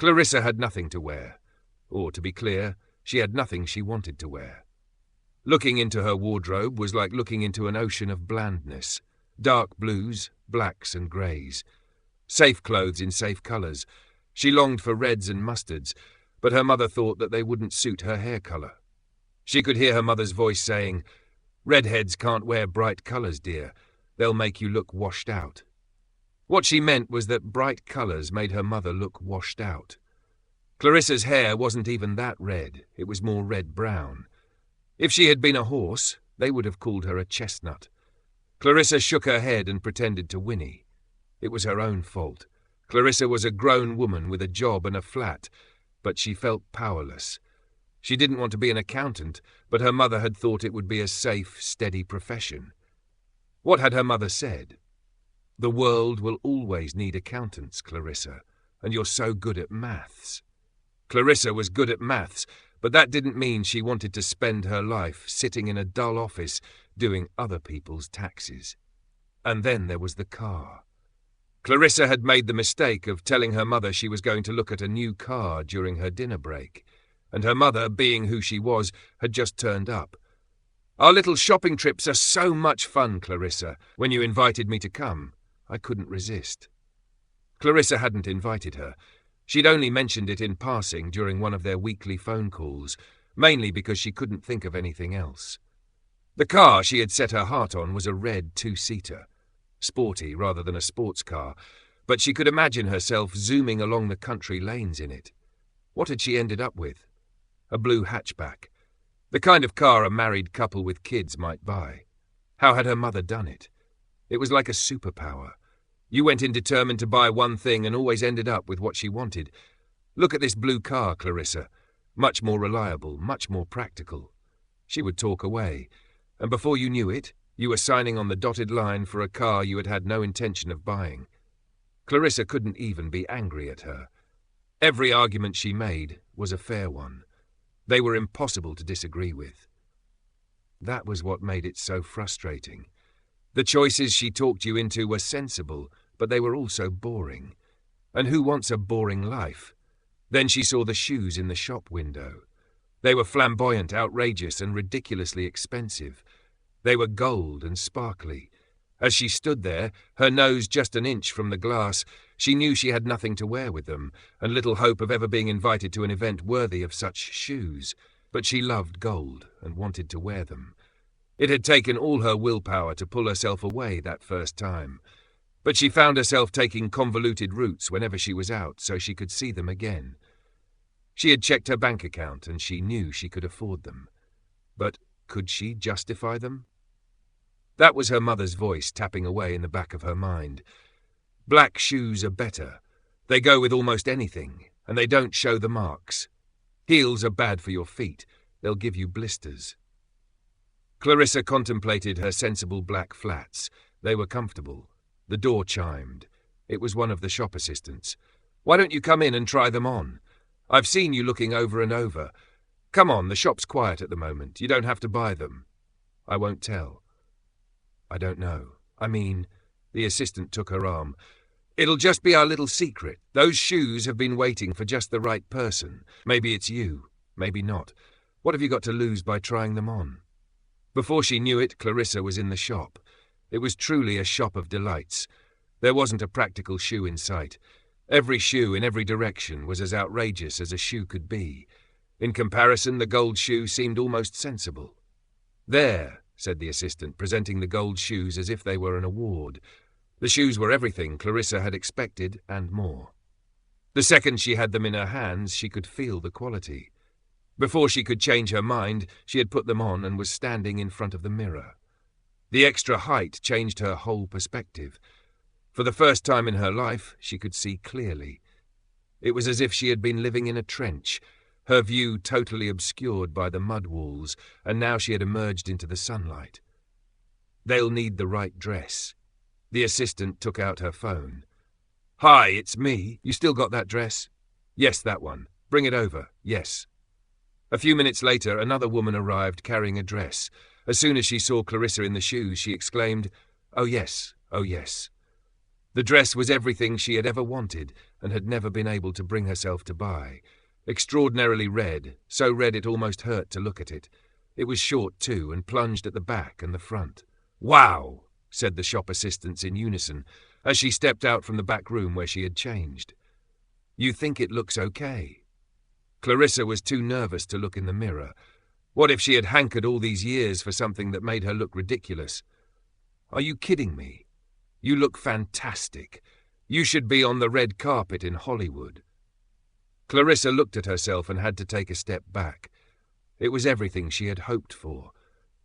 Clarissa had nothing to wear. Or, to be clear, she had nothing she wanted to wear. Looking into her wardrobe was like looking into an ocean of blandness. Dark blues, blacks and greys. Safe clothes in safe colours. She longed for reds and mustards, but her mother thought that they wouldn't suit her hair colour. She could hear her mother's voice saying, "Redheads can't wear bright colours, dear. They'll make you look washed out." What she meant was that bright colours made her mother look washed out. Clarissa's hair wasn't even that red, it was more red-brown. If she had been a horse, they would have called her a chestnut. Clarissa shook her head and pretended to whinny. It was her own fault. Clarissa was a grown woman with a job and a flat, but she felt powerless. She didn't want to be an accountant, but her mother had thought it would be a safe, steady profession. What had her mother said? "The world will always need accountants, Clarissa, and you're so good at maths." Clarissa was good at maths, but that didn't mean she wanted to spend her life sitting in a dull office doing other people's taxes. And then there was the car. Clarissa had made the mistake of telling her mother she was going to look at a new car during her dinner break, and her mother, being who she was, had just turned up. "Our little shopping trips are so much fun, Clarissa. When you invited me to come, I couldn't resist." Clarissa hadn't invited her. She'd only mentioned it in passing during one of their weekly phone calls, mainly because she couldn't think of anything else. The car she had set her heart on was a red two-seater, sporty rather than a sports car, but she could imagine herself zooming along the country lanes in it. What had she ended up with? A blue hatchback. The kind of car a married couple with kids might buy. How had her mother done it? It was like a superpower. You went in determined to buy one thing and always ended up with what she wanted. "Look at this blue car, Clarissa. Much more reliable, much more practical." She would talk away, and before you knew it, you were signing on the dotted line for a car you had had no intention of buying. Clarissa couldn't even be angry at her. Every argument she made was a fair one. They were impossible to disagree with. That was what made it so frustrating. The choices she talked you into were sensible, but they were also boring. And who wants a boring life? Then she saw the shoes in the shop window. They were flamboyant, outrageous, and ridiculously expensive. They were gold and sparkly. As she stood there, her nose just an inch from the glass, she knew she had nothing to wear with them, and little hope of ever being invited to an event worthy of such shoes. But she loved gold and wanted to wear them. It had taken all her willpower to pull herself away that first time. But she found herself taking convoluted routes whenever she was out so she could see them again. She had checked her bank account and she knew she could afford them. But could she justify them? That was her mother's voice tapping away in the back of her mind. Black shoes are better. They go with almost anything, and they don't show the marks. Heels are bad for your feet. They'll give you blisters. Clarissa contemplated her sensible black flats. They were comfortable. The door chimed. It was one of the shop assistants. "Why don't you come in and try them on? I've seen you looking over and over. Come on, the shop's quiet at the moment. You don't have to buy them." "I won't tell." "I don't know. I mean," the assistant took her arm, "it'll just be our little secret. Those shoes have been waiting for just the right person. Maybe it's you, maybe not. What have you got to lose by trying them on?" Before she knew it, Clarissa was in the shop. It was truly a shop of delights. There wasn't a practical shoe in sight. Every shoe in every direction was as outrageous as a shoe could be. In comparison, the gold shoe seemed almost sensible. "There," said the assistant, presenting the gold shoes as if they were an award. The shoes were everything Clarissa had expected and more. The second she had them in her hands, she could feel the quality. Before she could change her mind, she had put them on and was standing in front of the mirror. The extra height changed her whole perspective. For the first time in her life, she could see clearly. It was as if she had been living in a trench, her view totally obscured by the mud walls, and now she had emerged into the sunlight. "They'll need the right dress." The assistant took out her phone. "Hi, it's me. You still got that dress?" "Yes, that one. Bring it over." "Yes." A few minutes later, another woman arrived carrying a dress. As soon as she saw Clarissa in the shoes, she exclaimed, "Oh yes, oh yes." The dress was everything she had ever wanted, and had never been able to bring herself to buy. Extraordinarily red, so red it almost hurt to look at it. It was short too, and plunged at the back and the front. "Wow!" said the shop assistants in unison, as she stepped out from the back room where she had changed. "You think it looks okay?" Clarissa was too nervous to look in the mirror. What if she had hankered all these years for something that made her look ridiculous? "Are you kidding me? You look fantastic. You should be on the red carpet in Hollywood." Clarissa looked at herself and had to take a step back. It was everything she had hoped for.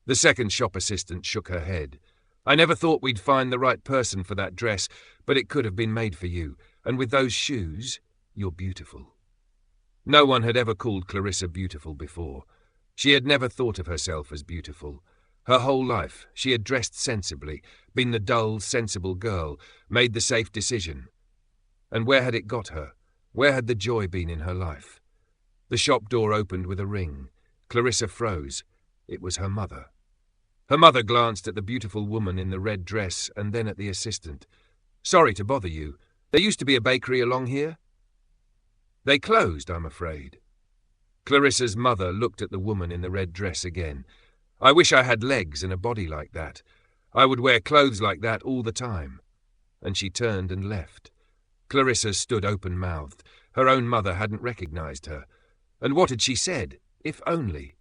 The second shop assistant shook her head. "I never thought we'd find the right person for that dress, but it could have been made for you, and with those shoes, you're beautiful." No one had ever called Clarissa beautiful before. She had never thought of herself as beautiful. Her whole life, she had dressed sensibly, been the dull, sensible girl, made the safe decision. And where had it got her? Where had the joy been in her life? The shop door opened with a ring. Clarissa froze. It was her mother. Her mother glanced at the beautiful woman in the red dress and then at the assistant. "Sorry to bother you. There used to be a bakery along here?" "They closed, I'm afraid." Clarissa's mother looked at the woman in the red dress again. "I wish I had legs and a body like that. I would wear clothes like that all the time." And she turned and left. Clarissa stood open-mouthed. Her own mother hadn't recognized her. And what had she said? If only.